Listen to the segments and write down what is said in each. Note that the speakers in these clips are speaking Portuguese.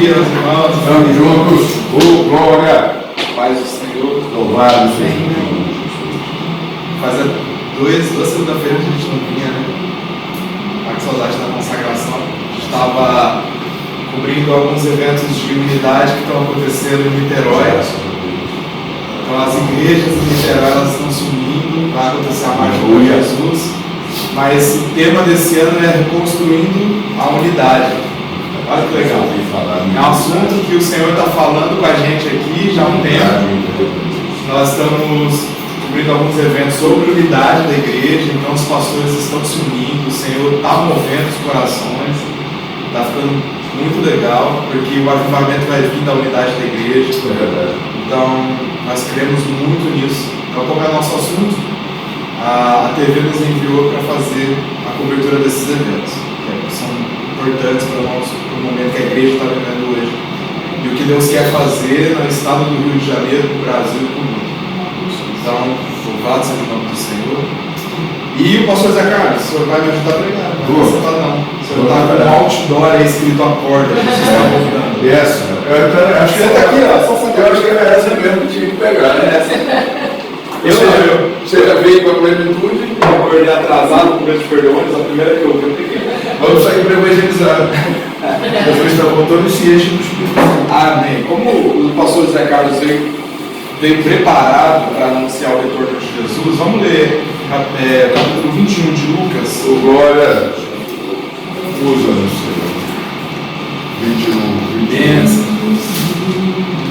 dia, meus irmãos. Estamos juntos. Oh, glória. Paz do Senhor. Louvado seja. Fazia duas segunda-feiras que a gente não vinha, né? Mas que saudade da consagração. A gente estava cobrindo alguns eventos de unidade que estão acontecendo em Niterói. Então as igrejas em Niterói elas estão se unindo, vai acontecer a marcha por Jesus. Mas o tema desse ano é reconstruindo a unidade. Olha que legal. É um assunto que o Senhor está falando com a gente aqui já há um tempo. Nós estamos cobrindo alguns eventos sobre unidade da igreja, então os pastores estão se unindo, o Senhor está movendo os corações, está ficando muito legal, porque o avivamento vai vir da unidade da igreja. Então nós cremos muito nisso. Então, como é o nosso assunto, a TV nos enviou para fazer a cobertura desses eventos, que são importantes para o momento que a igreja está vivendo hoje. E o que Deus quer fazer no estado do Rio de Janeiro, no Brasil e no mundo. Então, louvado seja o nome do Senhor. E o pastor Zé Carlos, o senhor vai me ajudar a pregar? Não vai sentar não. O senhor está com um outdoor aí escrito a porta, Jesus está voltando. Acho que você está aqui, ó. Eu acho que era essa mesmo que tinha que pegar, né? Você já veio com a plenitude, eu acordei atrasado com o começo de perdoões, a primeira que eu peguei. Vamos sair para evangelizar. Jesus está voltando e se enche do Espírito. Amém. Como o pastor Zé Carlos veio preparado para anunciar o retorno de Jesus, vamos ler capítulo 21 de Lucas. Oh, glória. Usa-nos, Senhor. 21. Benção.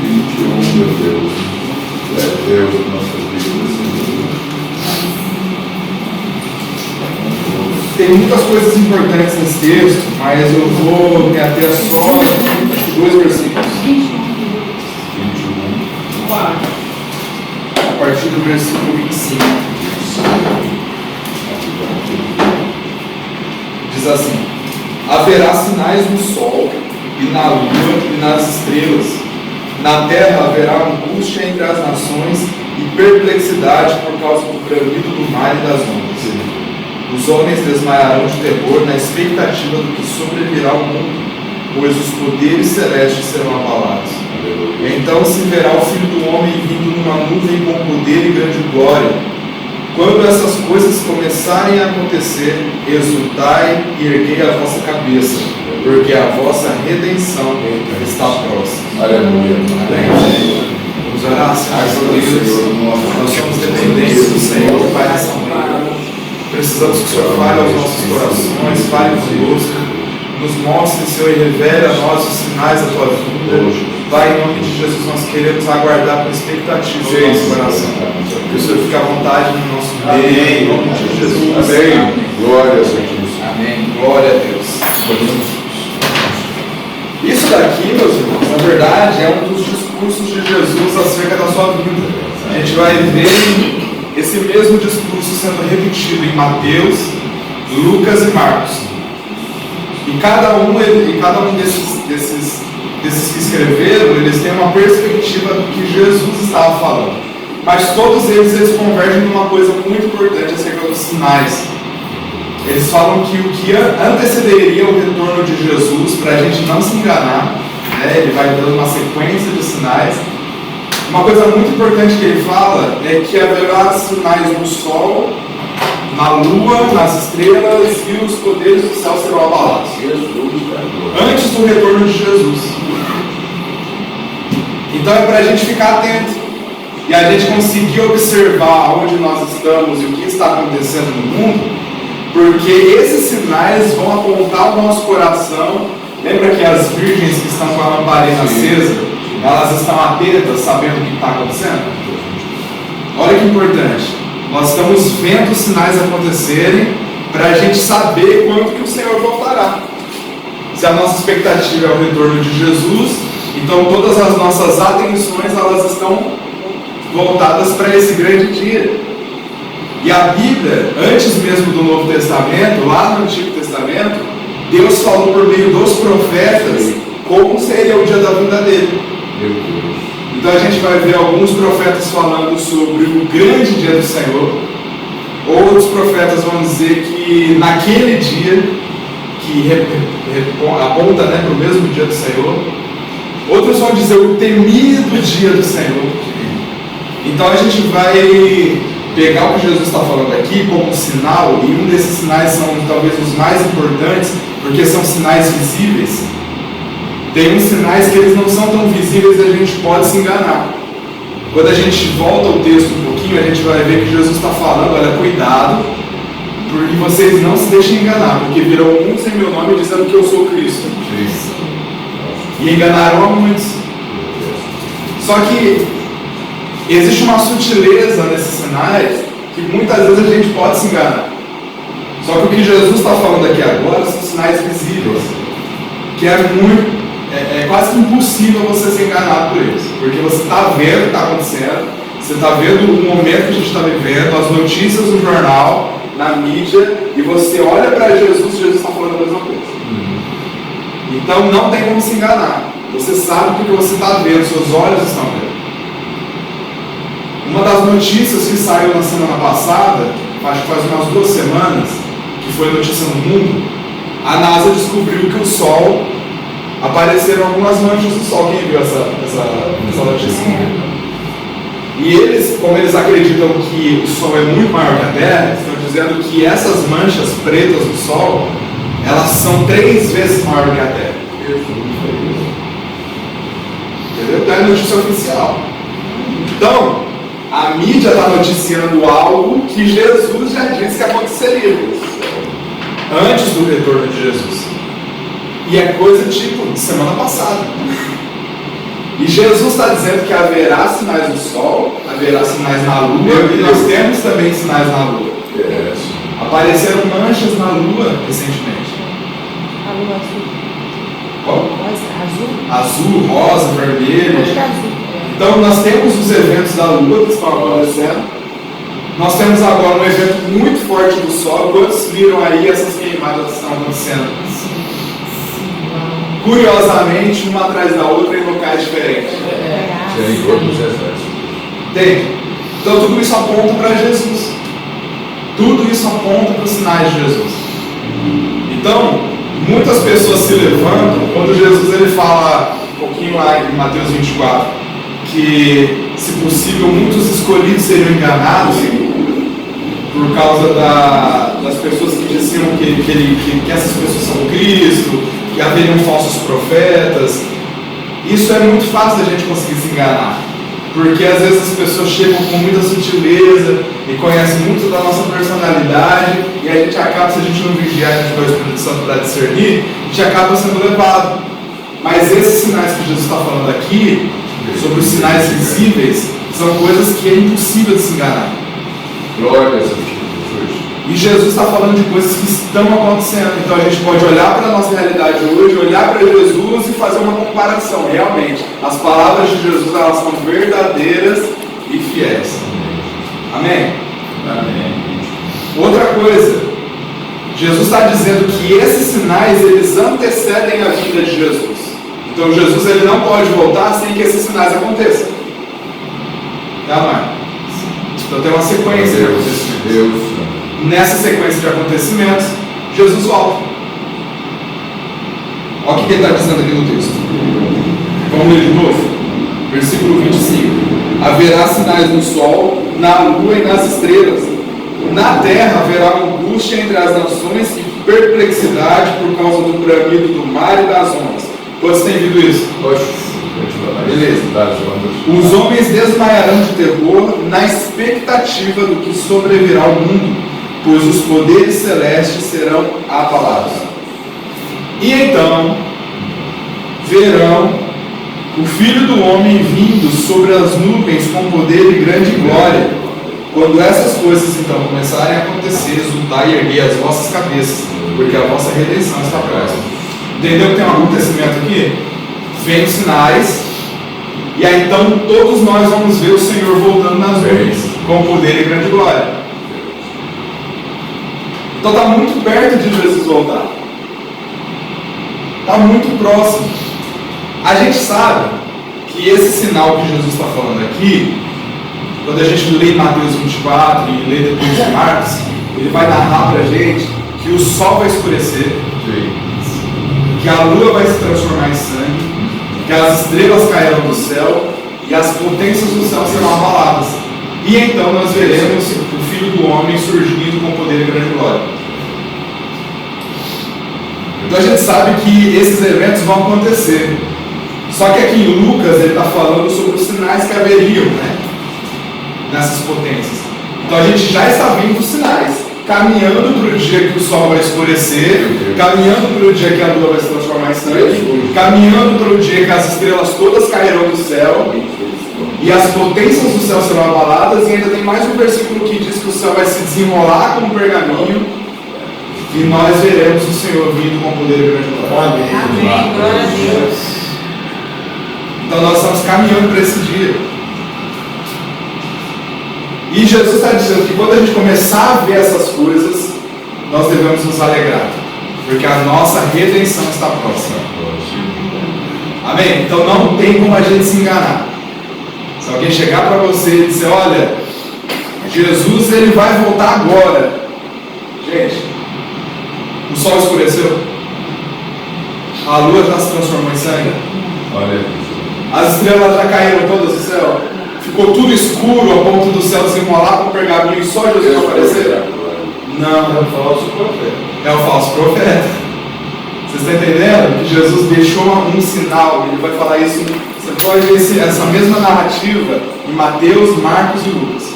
21, meu Deus. É Deus da nossa vida, Senhor. Tem muitas coisas importantes nesse texto, mas eu vou me ater só dois versículos. 21. A partir do versículo 25. Diz assim: haverá sinais no sol, e na lua, e nas estrelas. Na terra haverá angústia entre as nações e perplexidade por causa do bramido do mar e das ondas. Os homens desmaiarão de terror na expectativa do que sobrevirá ao mundo, pois os poderes celestes serão abalados. Então se verá o Filho do Homem vindo numa nuvem com poder e grande glória. Quando essas coisas começarem a acontecer, exultai e erguei a vossa cabeça, porque a vossa redenção está próxima. Aleluia. Amém. Vamos orar, Senhor Deus. Nós somos dependentes do Senhor, Pai, nessa manhã. Precisamos que o Senhor fale aos nossos corações, fale conosco, nos mostre, Senhor, e revele a nós os sinais da tua vinda. Pai, em nome de Jesus, nós queremos aguardar com expectativa o nosso coração. Que o Senhor fique à vontade no nosso meio, em nome de Jesus. Amém. Glória a Deus. Amém. Glória a Deus. Isso daqui, meus irmãos, na verdade, é um dos discursos de Jesus acerca da sua vida. A gente vai ver esse mesmo discurso sendo repetido em Mateus, Lucas e Marcos. E cada um desses que escreveram, eles têm uma perspectiva do que Jesus estava falando. Mas todos eles convergem numa coisa muito importante acerca dos sinais. Eles falam que o que antecederia o retorno de Jesus, para a gente não se enganar, né, ele vai dando uma sequência de sinais. Uma coisa muito importante que ele fala é que haverá sinais no sol, na lua, nas estrelas, e os poderes do céu serão abalados. Antes do retorno de Jesus. Então é para a gente ficar atento e a gente conseguir observar onde nós estamos e o que está acontecendo no mundo, porque esses sinais vão apontar o nosso coração. Lembra que as virgens que estão com a lamparina acesa, elas estão atentas, sabendo o que está acontecendo? Olha que importante. Nós estamos vendo os sinais acontecerem para a gente saber quando que o Senhor voltará. Se a nossa expectativa é o retorno de Jesus, então todas as nossas atenções elas estão voltadas para esse grande dia. E a Bíblia, antes mesmo do Novo Testamento, lá no Antigo Testamento, Deus falou por meio dos profetas como seria o dia da vinda dele. Então a gente vai ver alguns profetas falando sobre o grande dia do Senhor. Outros profetas vão dizer que naquele dia, que aponta para o mesmo dia do Senhor, Outros vão dizer o temido dia do Senhor. Então a gente vai pegar o que Jesus está falando aqui como um sinal, e um desses sinais são talvez os mais importantes, porque são sinais visíveis. Tem uns sinais que eles não são tão visíveis e a gente pode se enganar. Quando a gente volta ao texto um pouquinho, a gente vai ver que Jesus está falando, olha, cuidado, porque vocês não se deixem enganar, porque virão muitos em meu nome dizendo que eu sou Cristo. E enganaram a muitos. Só que existe uma sutileza nesses sinais que muitas vezes a gente pode se enganar. Só que o que Jesus está falando aqui agora são sinais visíveis, que é quase que impossível você ser enganado por eles, porque você está vendo o que está acontecendo, você está vendo o momento que a gente está vivendo, as notícias no jornal, na mídia, e você olha para Jesus e Jesus está falando a mesma coisa. Então não tem como se enganar. Você sabe porque você está vendo, seus olhos estão vendo. Uma das notícias que saiu na semana passada, acho que faz umas 2 semanas, que foi notícia no mundo, a NASA descobriu que o Sol, apareceram algumas manchas do Sol. Quem viu essa notícia? E eles, como eles acreditam que o Sol é muito maior que a Terra, estão dizendo que essas manchas pretas do Sol, elas são 3 vezes maior que a Terra. Entendeu? Então é notícia oficial. Então, a mídia está noticiando algo que Jesus já disse que aconteceria antes do retorno de Jesus. E é coisa tipo de semana passada. E Jesus está dizendo que haverá sinais no Sol, haverá sinais na Lua, e nós temos também sinais na Lua. Apareceram manchas na Lua recentemente. A lua azul. Qual? Rosa, azul. Azul, rosa, vermelho. Acho que é azul. Então nós temos os eventos da Lua que estão acontecendo. Nós temos agora um evento muito forte do Sol. Quantos viram aí essas queimadas que estão acontecendo? Curiosamente, uma atrás da outra em locais diferentes. Tem. Então tudo isso aponta para Jesus. Tudo isso aponta para os sinais de Jesus. Então, muitas pessoas se levantam quando Jesus ele fala um pouquinho lá em Mateus 24 que, se possível, muitos escolhidos seriam enganados por causa das pessoas que diziam que essas pessoas são Cristo, que haveriam falsos profetas. Isso é muito fácil da gente conseguir se enganar, porque às vezes as pessoas chegam com muita sutileza e conhecem muito da nossa personalidade, e a gente acaba, se a gente não vigiar, a gente vai o Espírito Santo para discernir, a gente acaba sendo levado. Mas esses sinais que Jesus está falando aqui, sobre os sinais visíveis, são coisas que é impossível de se enganar. Glória a Deus. E Jesus está falando de coisas que estão acontecendo. Então a gente pode olhar para a nossa realidade hoje, olhar para Jesus e fazer uma comparação. Realmente, as palavras de Jesus, elas são verdadeiras e fiéis. Amém? Amém. Outra coisa, Jesus está dizendo que esses sinais, eles antecedem a vinda de Jesus. Então Jesus ele não pode voltar sem que esses sinais aconteçam. Tá, mãe? Então tem uma sequência de acontecimentos. Nessa sequência de acontecimentos, Jesus volta. Olha o que ele está dizendo aqui no texto. Vamos ler de novo? Versículo 25. Haverá sinais no sol, na lua e nas estrelas. Na terra haverá angústia entre as nações e perplexidade por causa do bramido do mar e das ondas. Quantos têm visto isso? Beleza. Os homens desmaiarão de terror na expectativa do que sobrevirá ao mundo, pois os poderes celestes serão abalados. E então verão o Filho do Homem vindo sobre as nuvens com poder e grande glória. Quando essas coisas então começarem a acontecer, exultai e erguei as vossas cabeças, porque a vossa redenção está próxima. Entendeu que tem um acontecimento aqui? Vem os sinais, e aí então todos nós vamos ver o Senhor voltando nas nuvens com poder e grande glória. Então está muito perto de Jesus voltar. Está muito próximo. A gente sabe que esse sinal que Jesus está falando aqui, quando a gente lê Mateus 24 e lê depois de Marcos, ele vai narrar para a gente que o sol vai escurecer, que a lua vai se transformar em sangue, que as estrelas cairão do céu e as potências do céu serão abaladas. E então nós veremos o Filho do Homem surgindo com poder e grande glória. Então a gente sabe que esses eventos vão acontecer. Só que aqui em Lucas ele está falando sobre os sinais que haveriam, né, nessas potências. Então a gente já está vendo os sinais, caminhando para o dia que o sol vai escurecer, caminhando para o dia que a lua vai se transformar em sangue, caminhando para o dia que as estrelas todas cairão do céu e as potências do céu serão abaladas. E ainda tem mais um versículo que diz que o céu vai se desenrolar como um pergaminho e nós veremos o Senhor vindo com poder e grande glória. Amém. Glória a Deus. Então nós estamos caminhando para esse dia. E Jesus está dizendo que quando a gente começar a ver essas coisas, nós devemos nos alegrar, porque a nossa redenção está próxima. Amém? Então não tem como a gente se enganar. Se alguém chegar para você e dizer, olha, Jesus ele vai voltar agora. Gente, o sol escureceu, a lua já se transformou em sangue, as estrelas já caíram todas do céu, ficou tudo escuro a ponto do céu desenrolar com o pergaminho e só Jesus aparecer? Não, É o falso profeta. é o falso profeta. Vocês estão entendendo? Que Jesus deixou um sinal. Ele vai falar isso. Você pode ver essa mesma narrativa em Mateus, Marcos e Lucas.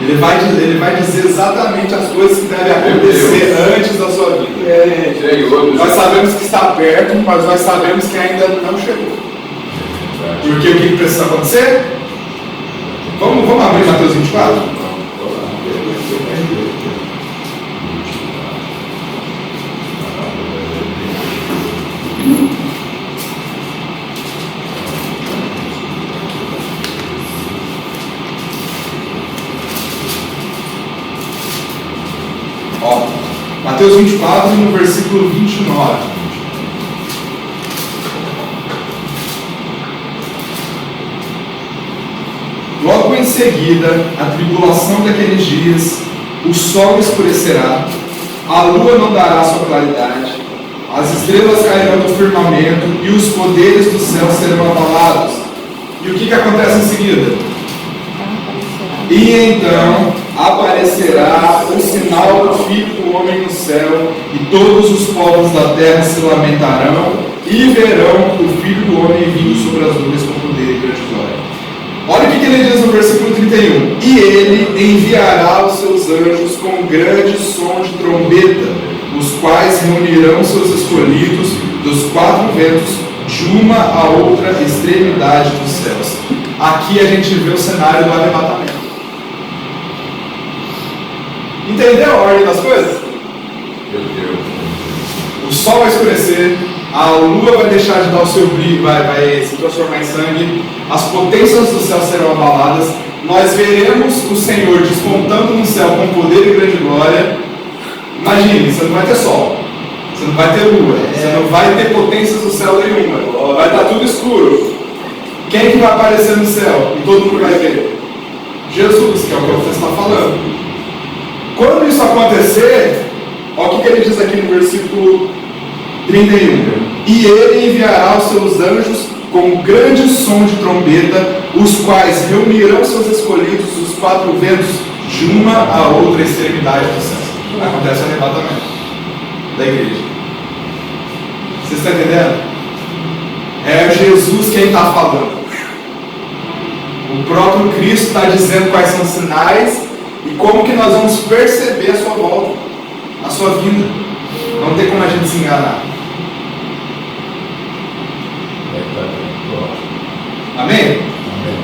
Ele vai dizer exatamente as coisas que devem acontecer antes da sua vida. Nós sabemos que está perto, mas nós sabemos que ainda não chegou. Porque o que precisa acontecer? Vamos abrir Mateus 24? Ó, Mateus 24, no versículo 29. Logo em seguida, a tribulação daqueles dias, o sol escurecerá, a lua não dará sua claridade, as estrelas cairão do firmamento e os poderes do céu serão abalados. E o que acontece em seguida? E então aparecerá o sinal do Filho do Homem no céu, e todos os povos da terra se lamentarão e verão o Filho do Homem vindo sobre as nuvens com poder e grande glória. Olha o que ele diz no versículo 31. E ele enviará os seus anjos com grande som de trombeta, os quais reunirão seus escolhidos dos quatro ventos, de uma a outra extremidade dos céus. Aqui a gente vê o cenário do arrebatamento. Entendeu a ordem das coisas? O sol vai escurecer, a lua vai deixar de dar o seu brilho, vai se transformar em sangue, as potências do céu serão abaladas, nós veremos o Senhor despontando no céu com poder e grande glória. Imagine, você não vai ter sol, você não vai ter lua, você não vai ter potências do céu nenhuma, vai estar tudo escuro. Quem que vai aparecer no céu e todo mundo vai ver? Jesus, que é o que você está falando. Quando isso acontecer, olha o que ele diz aqui no versículo 31. E ele enviará os seus anjos com grande som de trombeta, os quais reunirão seus escolhidos dos quatro ventos, de uma a outra extremidade do céu. Acontece o arrebatamento da igreja. Vocês estão entendendo? É Jesus quem está falando. O próprio Cristo está dizendo quais são os sinais e como que nós vamos perceber a sua volta, a sua vinda. Não tem como a gente se enganar. Amém?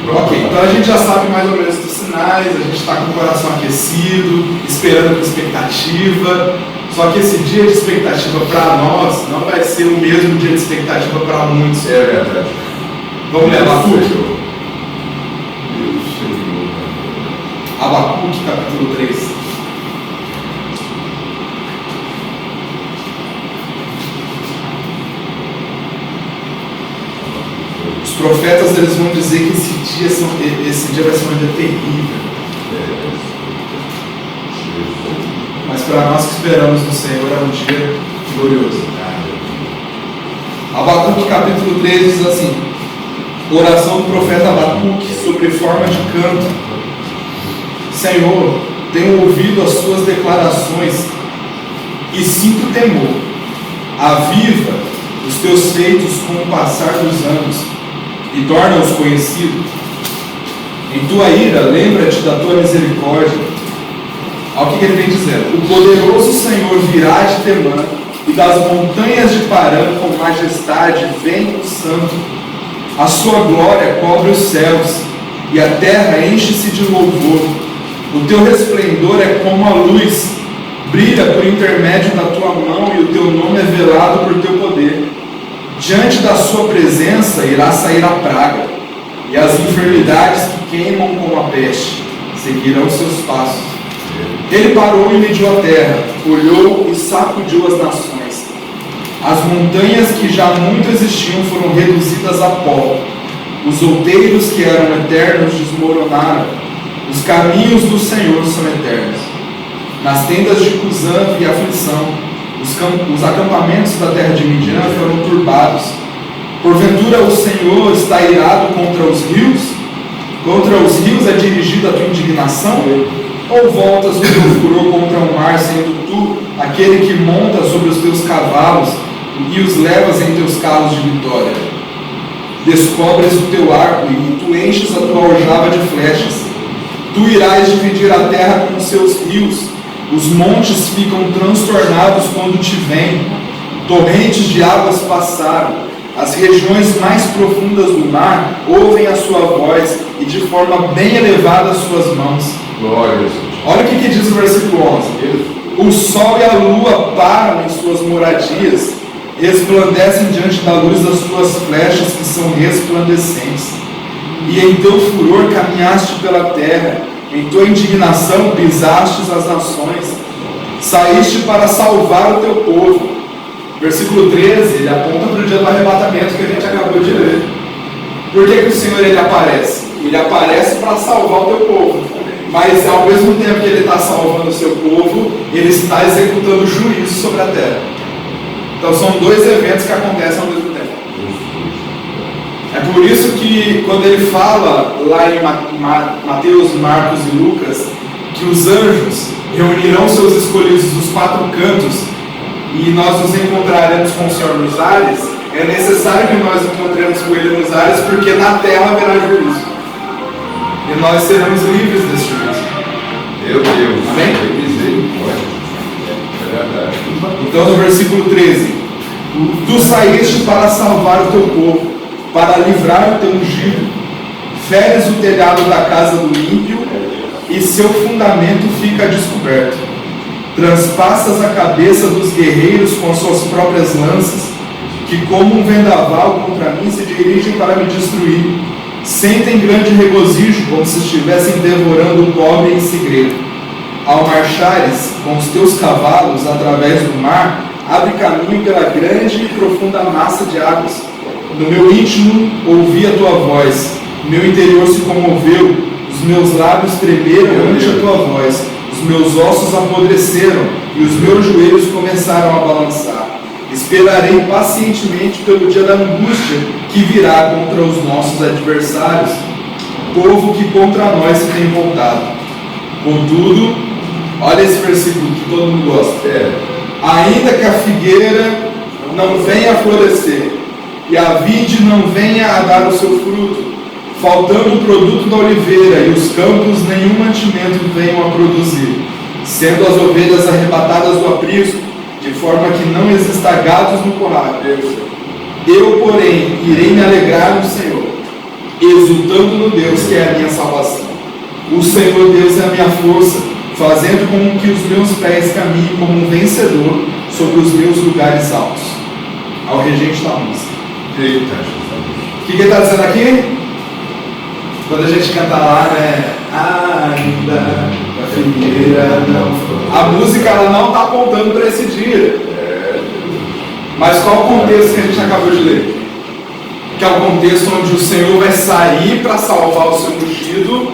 Ok, então a gente já sabe mais ou menos dos sinais, a gente está com o coração aquecido, esperando com expectativa. Só que esse dia de expectativa para nós não vai ser o mesmo dia de expectativa para muitos. É verdade. Vamos ler Abacuque? Abacuque, capítulo 3. Os profetas eles vão dizer que esse dia vai ser um dia terrível. Mas para nós que esperamos no Senhor é um dia glorioso. Abacuque capítulo 3 diz assim: oração do profeta Abacuque sobre forma de canto. Senhor, tenho ouvido as suas declarações e sinto temor. Aviva os teus feitos com o passar dos anos e torna-os conhecidos. Em tua ira, lembra-te da tua misericórdia. Olha o que ele vem dizendo: o poderoso Senhor virá de Temã, e das montanhas de Parã com majestade vem o santo. A sua glória cobre os céus, e a terra enche-se de louvor. O teu resplendor é como a luz, brilha por intermédio da tua mão, e o teu nome é velado por teu poder. Diante da sua presença irá sair a praga, e as enfermidades que queimam como a peste seguirão seus passos. Ele parou e mediu a terra, olhou e sacudiu as nações. As montanhas que já muito existiam foram reduzidas a pó. Os outeiros que eram eternos desmoronaram. Os caminhos do Senhor são eternos. Nas tendas de Cusã vi aflição. Os acampamentos da terra de Midian foram turbados. Porventura o Senhor está irado contra os rios? Contra os rios é dirigida a tua indignação? Ou voltas o teu furor contra o mar, sendo tu aquele que monta sobre os teus cavalos e os levas em teus carros de vitória? Descobres o teu arco e tu enches a tua aljava de flechas. Tu irás dividir a terra com os seus rios. Os montes ficam transtornados quando te vêm. Torrentes de águas passaram. As regiões mais profundas do mar ouvem a sua voz e de forma bem elevada as suas mãos. Glória a Deus. Olha o que diz o versículo 11: o sol e a lua param em suas moradias, resplandecem diante da luz das tuas flechas que são resplandecentes. E em teu furor caminhaste pela terra, em tua indignação pisastes as nações, saíste para salvar o teu povo. Versículo 13, ele aponta para o dia do arrebatamento que a gente acabou de ler. Por que o Senhor ele aparece? Ele aparece para salvar o teu povo, mas ao mesmo tempo que ele está salvando o seu povo, ele está executando juízo sobre a terra. Então são dois eventos que acontecem ao mesmo tempo. É por isso que quando ele fala lá em Mateus, Marcos e Lucas, que os anjos reunirão seus escolhidos dos quatro cantos e nós nos encontraremos com o Senhor nos ares, é necessário que nós encontremos com Ele nos ares, porque na terra haverá juízo. E nós seremos livres desse juízo. Meu Deus. Amém? É verdade. Então no versículo 13: tu saíste para salvar o teu povo, para livrar o teu ungido. Feres o telhado da casa do ímpio, e seu fundamento fica descoberto. Transpassas a cabeça dos guerreiros com as suas próprias lanças, que como um vendaval contra mim se dirigem para me destruir. Sentem grande regozijo, como se estivessem devorando o pobre em segredo. Ao marchares com os teus cavalos através do mar, abre caminho pela grande e profunda massa de águas. No meu íntimo ouvi a tua voz, meu interior se comoveu, os meus lábios tremeram ante a tua voz. Os meus ossos apodreceram e os meus joelhos começaram a balançar. Esperarei pacientemente pelo dia da angústia que virá contra os nossos adversários, povo que contra nós se tem voltado. Contudo, olha esse versículo que todo mundo gosta. Ainda que a figueira não venha a florescer e a vide não venha a dar o seu fruto, faltando o produto da oliveira e os campos nenhum mantimento venham a produzir, sendo as ovelhas arrebatadas do aprisco, de forma que não exista gados no curral. Eu, porém, irei me alegrar no Senhor, exultando no Deus que é a minha salvação. O Senhor Deus é a minha força, fazendo com que os meus pés caminhem como um vencedor sobre os meus lugares altos. Ao regente da música. Eita. O que ele está dizendo aqui? Quando a gente canta lá, né? Ainda a figueira não foi. A música ela não está apontando para esse dia. Mas qual o contexto que a gente acabou de ler? Que é o contexto onde o Senhor vai sair para salvar o seu ungido,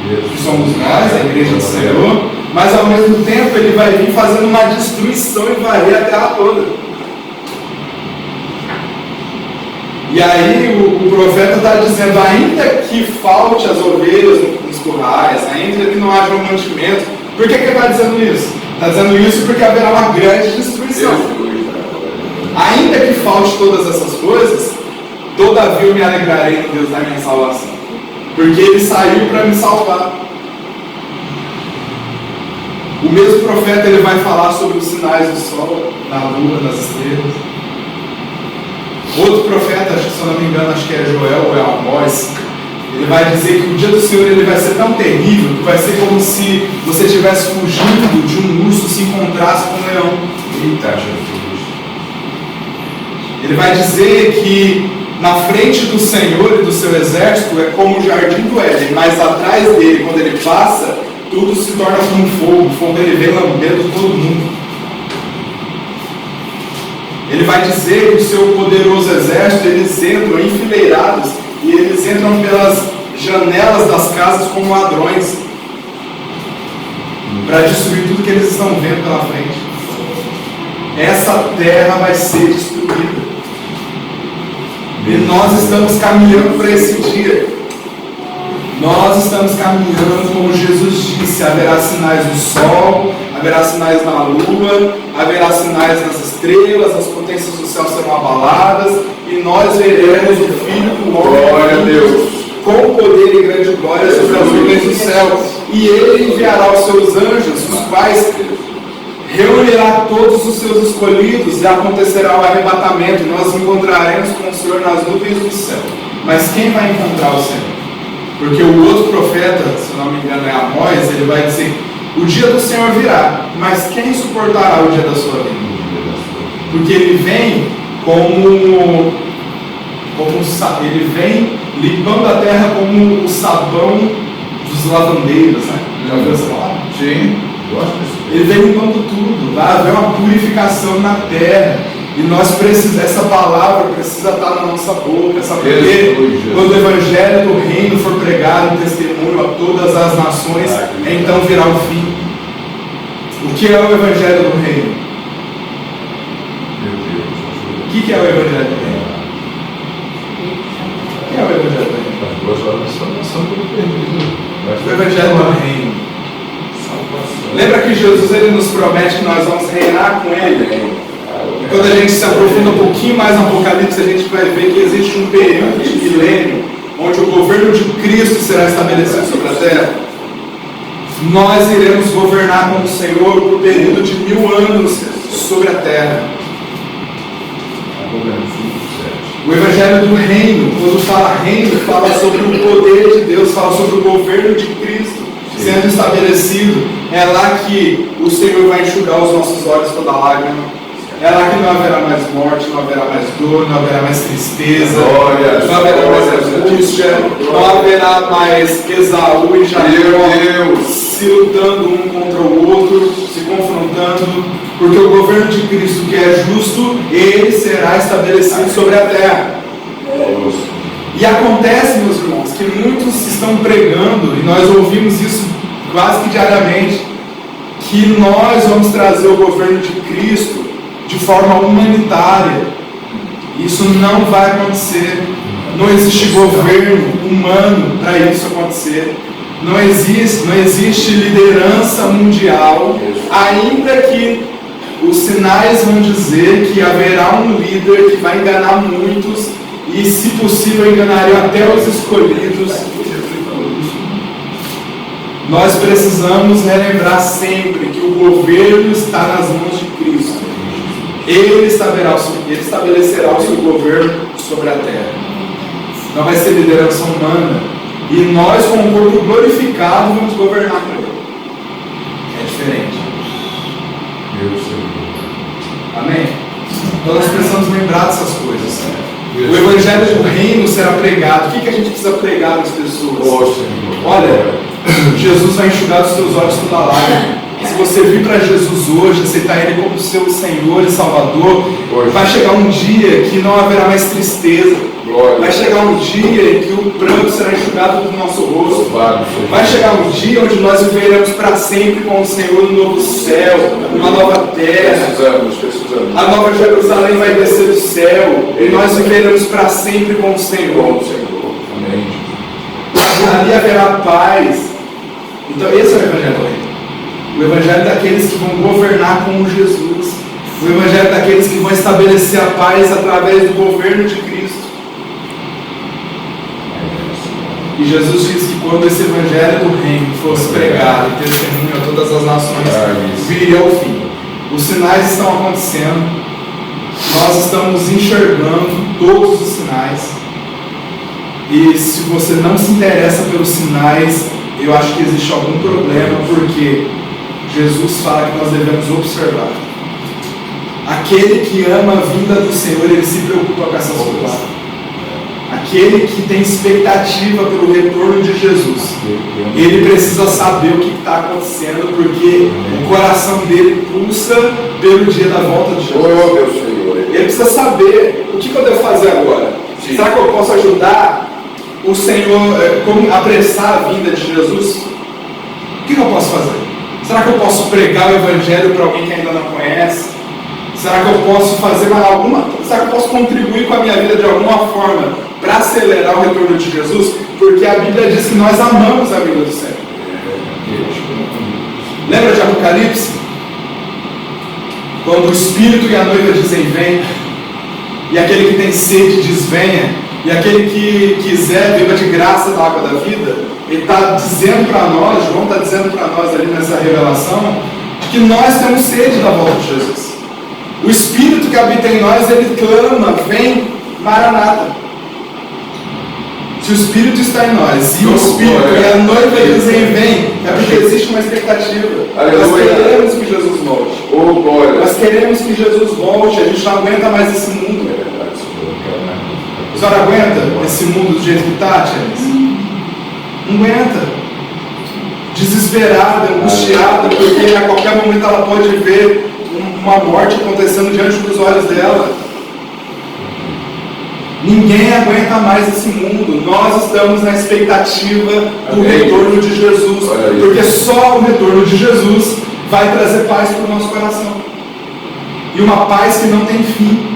que somos nós, a igreja do Senhor, mas ao mesmo tempo ele vai vir fazendo uma destruição e varrer a terra toda. E aí o profeta está dizendo, ainda que falte as ovelhas nos currais, ainda que não haja um mantimento. Por que ele está dizendo isso? Está dizendo isso porque haverá uma grande destruição. Ainda que falte todas essas coisas, todavia eu me alegrarei no Deus da minha salvação. Porque Ele saiu para me salvar. O mesmo profeta ele vai falar sobre os sinais do sol, da lua, das estrelas. Outro profeta, acho que, se eu não me engano, acho que é Joel ou é Amós, ele vai dizer que o dia do Senhor ele vai ser tão terrível que vai ser como se você estivesse fugindo de um urso se encontrasse com um leão. Eita, Jesus. Ele vai dizer que na frente do Senhor e do seu exército é como o jardim do Éden, mas atrás dele, quando ele passa, tudo se torna como fogo. O fogo ele vem lambendo todo mundo. Ele vai dizer que o seu poderoso exército, eles entram enfileirados e eles entram pelas janelas das casas como ladrões para destruir tudo que eles estão vendo pela frente. Essa terra vai ser destruída. E nós estamos caminhando para esse dia. Nós estamos caminhando, como Jesus disse, haverá sinais no sol, haverá sinais na lua, haverá sinais nas estrelas, as potências do céu serão abaladas, e nós veremos o Filho do Homem, glória a Deus, com poder e grande glória sobre as nuvens do céu. E Ele enviará os seus anjos, os quais reunirá todos os seus escolhidos, e acontecerá o arrebatamento, e nós encontraremos com o Senhor nas nuvens do céu. Mas quem vai encontrar o Senhor? Porque o outro profeta, se eu não me engano é Amós, ele vai dizer, o dia do Senhor virá, mas quem suportará o dia da sua vinda? Porque ele vem ele vem limpando a terra como o sabão dos lavandeiros, né? Já ouviu essa palavra? sim, gosto disso. Ele vem limpando tudo, vai haver uma purificação na terra. E nós precisamos, essa palavra precisa estar na nossa boca, sabe por quê? Quando o Evangelho do Reino for pregado em testemunho a todas as nações, então virá o fim. O que é o Evangelho do Reino? Meu Deus, O que é o Evangelho do Reino? O que é o Evangelho do Reino? as duas horas de salvação pelo perdido. O Evangelho do Reino. Salvação. Lembra que Jesus ele nos promete que nós vamos reinar com Ele? E quando a gente se aprofunda um pouquinho mais no Apocalipse, a gente vai ver que existe um período de milênio onde o governo de Cristo será estabelecido sobre a terra. Nós iremos governar com o Senhor por um período de 1000 anos sobre a terra. O Evangelho do Reino, quando fala reino, fala sobre o poder de Deus, fala sobre o governo de Cristo sendo estabelecido. É lá que o Senhor vai enxugar os nossos olhos toda lágrima. É lá que não haverá mais morte, não haverá mais dor, não haverá mais tristeza, não haverá mais angústia, não haverá mais Esaú e Jacó se lutando um contra o outro, se confrontando, porque o governo de Cristo, que é justo, ele será estabelecido sobre a terra. E acontece, meus irmãos, que muitos estão pregando, e nós ouvimos isso quase que diariamente, que nós vamos trazer o governo de Cristo de forma humanitária. Isso não vai acontecer. Não existe governo humano para isso acontecer. Não existe liderança mundial, ainda que os sinais vão dizer que haverá um líder que vai enganar muitos e, se possível, enganaria até os escolhidos. Nós precisamos relembrar sempre que o governo está nas mãos de Cristo. Ele estabelecerá o seu governo sobre a terra. Não vai ser liderança humana. E nós, com um corpo glorificado, vamos governar com ele. É diferente. Amém? Então nós precisamos lembrar dessas coisas. O Evangelho do Reino será pregado. O que a gente precisa pregar nas pessoas? Olha, Jesus vai enxugar dos teus olhos toda a lágrima. Se você vir para Jesus hoje, aceitar Ele como seu Senhor e Salvador, vai chegar um dia que não haverá mais tristeza, Glória. Vai chegar um dia em que o pranto será enxugado do nosso rosto. Louvado seja Vai chegar um dia onde nós viveremos para sempre com o Senhor no novo céu, numa nova terra. Precisamos. A nova Jerusalém vai descer do céu e nós viveremos para sempre com o Senhor. Com o Senhor. Amém. Ali haverá paz. Então esse é o Evangelho do Reino. O Evangelho daqueles que vão governar com Jesus. O Evangelho daqueles que vão estabelecer a paz através do governo de Cristo. E Jesus disse que quando esse Evangelho do Reino fosse pregado e testemunho a todas as nações, viria ao fim. Os sinais estão acontecendo. Nós estamos enxergando todos os sinais. E se você não se interessa pelos sinais, eu acho que existe algum problema, porque Jesus fala que nós devemos observar. Aquele que ama a vinda do Senhor, ele se preocupa com essas coisas. Aquele que tem expectativa pelo retorno de Jesus, ele precisa saber o que está acontecendo, porque o coração dele pulsa pelo dia da volta de Jesus. Oh, meu Senhor. Ele precisa saber o que eu devo fazer agora. Sim. Será que eu posso ajudar o Senhor, como apressar a vinda de Jesus? O que eu posso fazer? Será que eu posso pregar o Evangelho para alguém que ainda não conhece? Será que eu posso fazer alguma? Será que eu posso contribuir com a minha vida de alguma forma para acelerar o retorno de Jesus? Porque a Bíblia diz que nós amamos a vida do Senhor. Lembra de Apocalipse? Quando o Espírito e a noiva dizem vem, e aquele que tem sede diz venha, e aquele que quiser beba de graça da água da vida, ele está dizendo para nós, João está dizendo para nós ali nessa revelação, que nós temos sede da volta de Jesus. O Espírito que habita em nós, ele clama, vem, Maranata. Se o Espírito está em nós, e o Espírito e a noiva dizem vem, é porque existe uma expectativa. Nós queremos que Jesus volte. Oh, glória. Nós queremos que Jesus volte, a gente não aguenta mais esse mundo. A senhora aguenta esse mundo do jeito que está, Tianes? Não aguenta. Desesperada, angustiada, porque a qualquer momento ela pode ver uma morte acontecendo diante dos olhos dela. Ninguém aguenta mais esse mundo. Nós estamos na expectativa do retorno de Jesus, porque só o retorno de Jesus vai trazer paz para o nosso coração, e uma paz que não tem fim.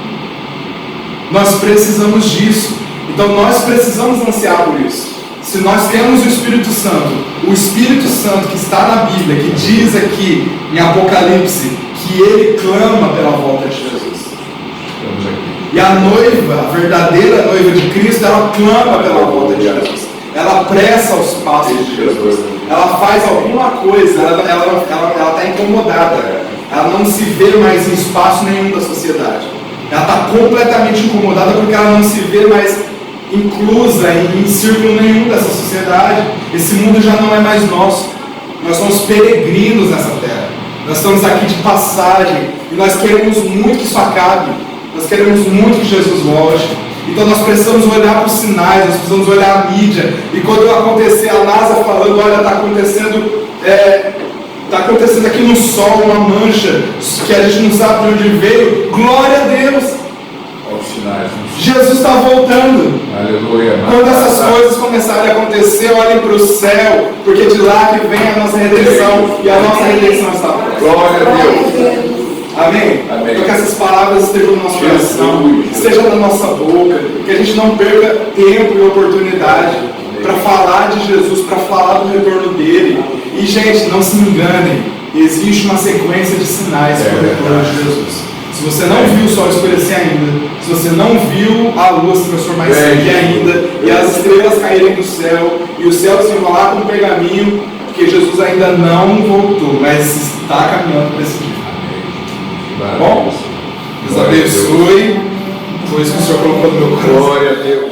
Nós precisamos disso. Então nós precisamos ansiar por isso. Se nós temos o Espírito Santo que está na Bíblia, que diz aqui em Apocalipse que ele clama pela volta de Jesus. E a noiva, a verdadeira noiva de Cristo, ela clama pela volta de Jesus. Ela apressa os passos de Jesus. Ela faz alguma coisa, ela está incomodada. Ela não se vê mais em espaço nenhum da sociedade. Ela está completamente incomodada porque ela não se vê mais inclusa em círculo nenhum dessa sociedade. Esse mundo já não é mais nosso. Nós somos peregrinos nessa terra. Nós estamos aqui de passagem e nós queremos muito que isso acabe. Nós queremos muito que Jesus volte. Então nós precisamos olhar para os sinais, nós precisamos olhar a mídia. E quando acontecer a NASA falando, olha, está acontecendo aqui no sol uma mancha que a gente não sabe de onde veio, glória a Deus. Jesus está voltando. Aleluia. Quando essas coisas começarem a acontecer, olhem para o céu, porque de lá que vem a nossa redenção, e a nossa redenção está próxima. Glória a Deus. Amém? Amém. Então que essas palavras estejam no nosso coração, estejam na nossa boca, que a gente não perca tempo e oportunidade para falar de Jesus, para falar do retorno dele. E gente, não se enganem, existe uma sequência de sinais para o retorno de Jesus. Se você não viu o sol escurecer ainda, se você não viu a lua se transformar em sangue ainda, e as estrelas caírem do céu, e o céu se enrolar com um pergaminho, porque Jesus ainda não voltou, mas está caminhando para esse dia. Bom? Deus abençoe. Foi isso que o Senhor colocou no meu coração. Glória a Deus.